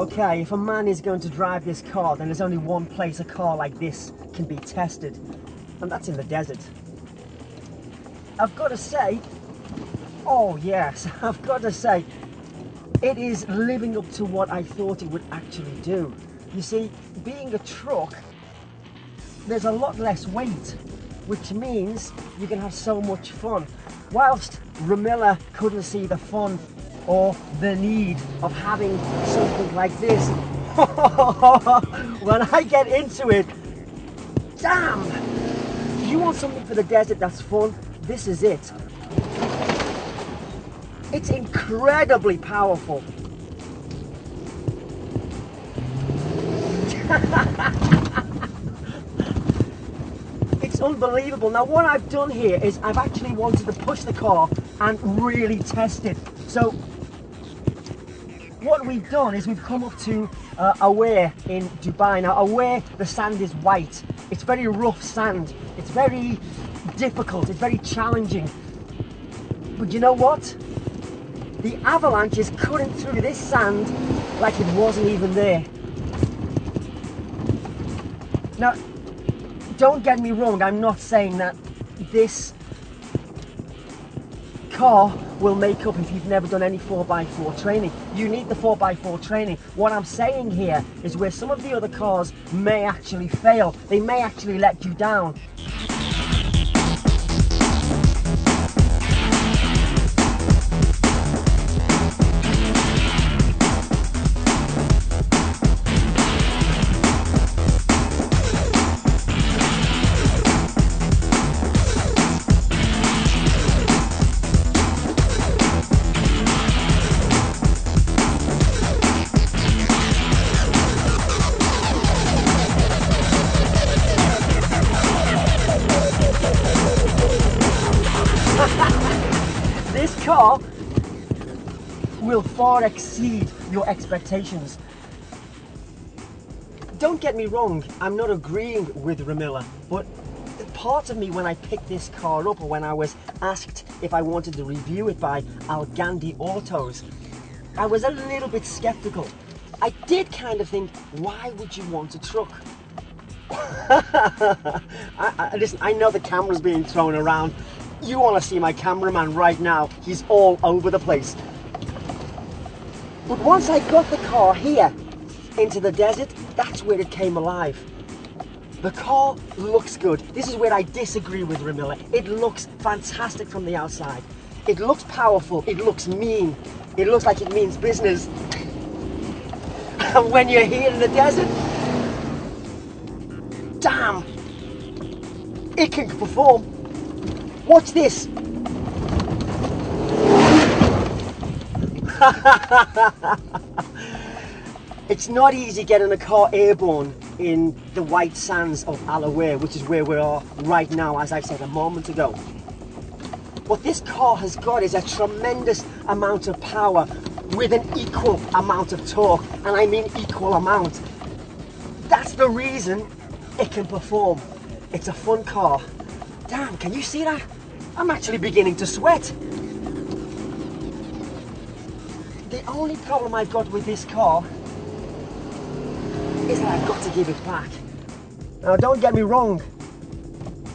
Okay, if a man is going to drive this car, then there's only one place a car like this can be tested, and that's in the desert. I've got to say, oh yes, I've got to say, it is living up to what I thought it would actually do. You see, being a truck, there's a lot less weight, which means you can have so much fun. Whilst Ramilla couldn't see the fun or the need of having something like this, when I get into it, damn! You want something for the desert that's fun? This is it. It's incredibly powerful. It's unbelievable. Now what I've done here is I've actually wanted to push the car and really test it. So what we've done is we've come up to Aware in Dubai. Now Aware, the sand is white. It's very rough sand. It's very difficult. It's very challenging. But you know what? The avalanche is cutting through this sand like it wasn't even there. Now, don't get me wrong, I'm not saying that this car will make up if you've never done any 4x4 training. You need the 4x4 training. What I'm saying here is where some of the other cars may actually fail, they may actually let you down. This car will far exceed your expectations. Don't get me wrong, I'm not agreeing with Ramilla, but part of me when I picked this car up, or when I was asked if I wanted to review it by Al Gandhi Autos, I was a little bit skeptical. I did kind of think, why would you want a truck? Listen, I know the camera's being thrown around. You want to see my cameraman right now, he's all over the place. But once I got the car here into the desert, that's where it came alive. The car looks good. This is where I disagree with Ramilla. It looks fantastic from the outside. It looks powerful, it looks mean. It looks like it means business. And when you're here in the desert, damn, it can perform. Watch this. It's not easy getting a car airborne in the white sands of Al Aware, which is where we are right now, as I said a moment ago. What this car has got is a tremendous amount of power with an equal amount of torque, and I mean equal amount. That's the reason it can perform. It's a fun car. Damn, can you see that? I'm actually beginning to sweat. The only problem I've got with this car is that I've got to give it back. Now don't get me wrong,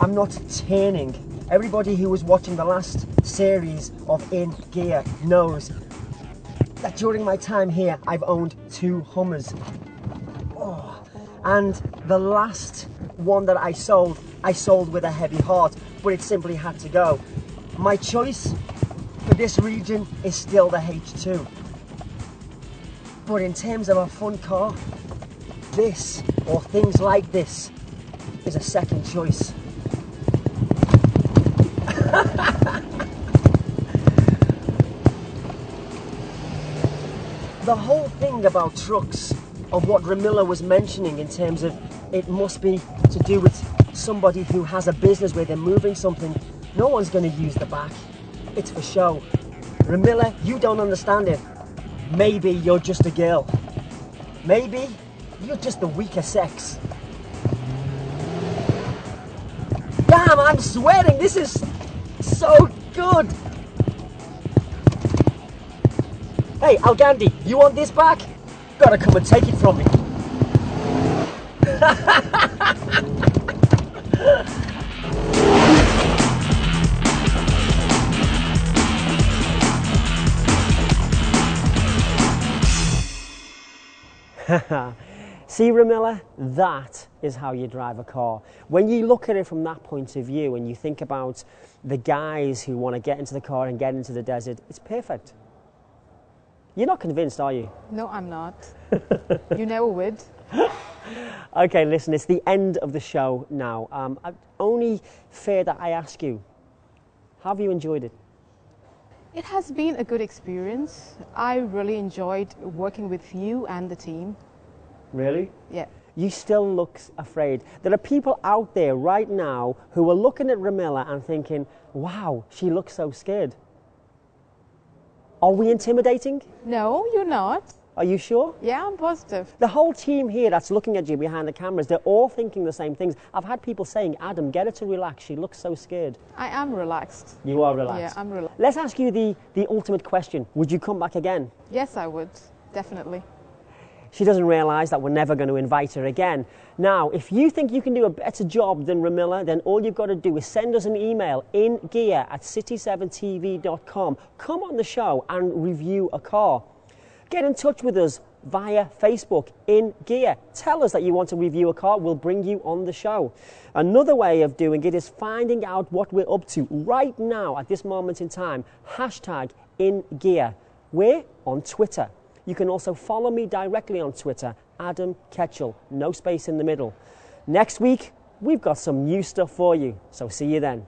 I'm not turning. Everybody who was watching the last series of In Gear knows that during my time here I've owned 2 Hummers. Oh, and the last one that I sold with a heavy heart, but it simply had to go. My choice for this region is still the H2. But in terms of a fun car, this, or things like this, is a second choice. The whole thing about trucks, of what Ramilla was mentioning in terms of it must be to do with somebody who has a business where they're moving something, no one's going to use the back. It's for show. Ramilla, you don't understand it. Maybe you're just a girl. Maybe you're just the weaker sex. Damn, I'm sweating. This is so good. Hey, Al Gandhi, you want this back? Gotta come and take it from me. See, Ramilla, that is how you drive a car. When you look at it from that point of view and you think about the guys who want to get into the car and get into the desert, it's perfect. You're not convinced, are you? No, I'm not. You never would. Okay, listen, it's the end of the show now. Only fair that I ask you, have you enjoyed it? It has been a good experience. I really enjoyed working with you and the team. Really? Yeah. You still look afraid. There are people out there right now who are looking at Ramilla and thinking, wow, she looks so scared. Are we intimidating? No, you're not. Are you sure? Yeah, I'm positive. The whole team here that's looking at you behind the cameras, they're all thinking the same things. I've had people saying, Adam, get her to relax. She looks so scared. I am relaxed. You are relaxed? Yeah, I'm relaxed. Let's ask you the ultimate question. Would you come back again? Yes, I would. Definitely. She doesn't realise that we're never going to invite her again. Now, if you think you can do a better job than Ramilla, then all you've got to do is send us an email in gear@city7tv.com. Come on the show and review a car. Get in touch with us via Facebook in Gear. Tell us that you want to review a car. We'll bring you on the show. Another way of doing it is finding out what we're up to right now at this moment in time. Hashtag in Gear. We're on Twitter. You can also follow me directly on Twitter, Adam Kechil, no space in the middle. Next week, we've got some new stuff for you, so see you then.